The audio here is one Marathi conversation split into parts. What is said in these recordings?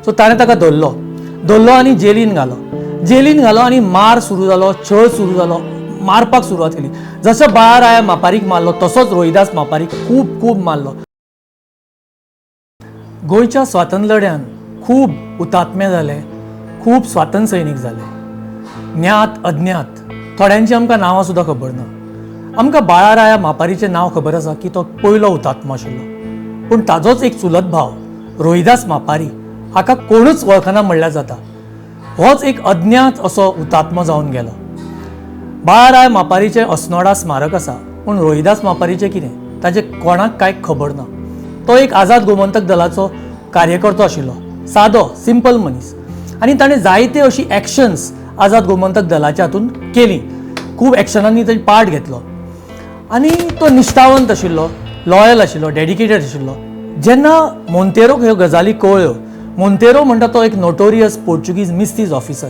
सो ताणें ताका धरलो आनी जेलीन घालो आनी मार सुरू जालो, छळ सुरू जालो, मारपाक सुरवात केली. जसो बाळाराया मापारीक मारलो तसोच रोहिदास मापारीक खूब मारलो. गोंयच्या स्वातंत्र्य लढ्यान खूब हुतात्मे जाले, खूब स्वातंत्र्य सैनीक जाले, ज्ञात अज्ञात. थोड्यांची आमकां नांवां सुद्दां खबर ना. आमकां बाळाराया मापारीचें नांव खबर आसा की तो पयलो हुतात्मो आशिल्लो, पूण ताजोच एक चुलत भाव रोहिदास मापारी हाका कोणूच वळखना म्हणल्यार जाता. होच एक अज्ञात असो हुतात्मो जावन गेलो. बाळाराया मापारीचें अस्नोडा स्मारक आसा, पूण रोहिदास मापारीचें कितें ताचें कोणाक कांय खबर ना. तो एक आझाद गोमंतक दलाचो कार्यकर्तो आशिल्लो, सादो सिंपल मनीस, आनी ताणें जायते अशी एक्शन्स आझाद गोमंतक दलाच्या हातून केली. खूब एक्शनांनी ताणें पार्ट घेतलो आनी तो निश्ठावंत आशिल्लो, लॉयल आशिल्लो, डेडिकेटेड आशिल्लो. जेन्ना मोंतेरोक ह्यो गजाली कळ्यो, मोंतेरो म्हणटा तो एक नोटोरियस पोर्चुगीज मिस्तीज ऑफिसर,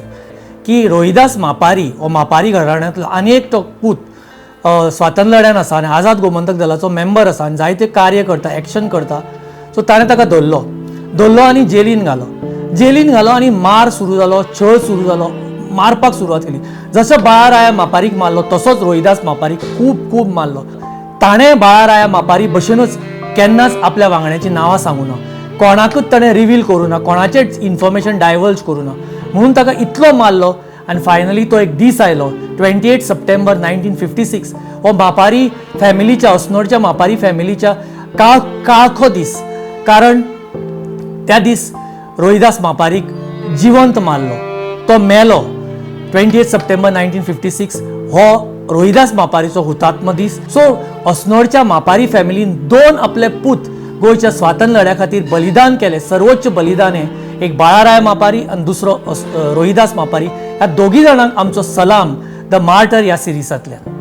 की रोहिदास मापारी हो मापारी घराण्यांतलो आनी एक तो पूत स्वातंत्र्य लढ्यान आसा आनी आझाद गोमंतक दलाचो मेंबर आसा आनी जायते कार्य करता, एक्शन करता. सो ताणें ताका धरलो आनी जेलीन घालो आनी मार सुरू जालो, छळ सुरू जालो, मारपाक सुरवात केली. जसो बाळाराया मापारीक मारलो तसोच रोहिदास मापारीक खूब मारलो. ताणें बाळाराया मापारी भशेनच केन्नाच आपल्या वांगड्याची नांवां सांगूं ना, कोणाकूच ताणें रिवील करूं ना, कोणाचेच इन्फॉर्मेशन डायवर्ज करूं ना, म्हणून ताका इतलो मारलो. आनी फायनली तो एक दीस आयलो 28 सप्टेंबर 1956. हो मापारी फॅमिलीच्या, अस्नोडच्या मापारी फॅमिलीच्या काळखो दीस, कारण त्या दीस रोहिदास मापारीक जिवंत मारलो, तो मेलो. 28 सप्टेंबर 1956 हो रोहिदास मापारीचो हुतात्म दीस. सो अस्नोडच्या मापारी फॅमिलीन 2 आपले पूत गोंयच्या स्वातंत्र्य लढ्या खातीर बलिदान केले. सर्वोच्च बलिदान हे एक बाळाराया मापारी आनी दुसरो रोहिदास मापारी. ह्या दोगी जाणांक आमचो सलाम द मार्टर ह्या सिरिजांतल्यान.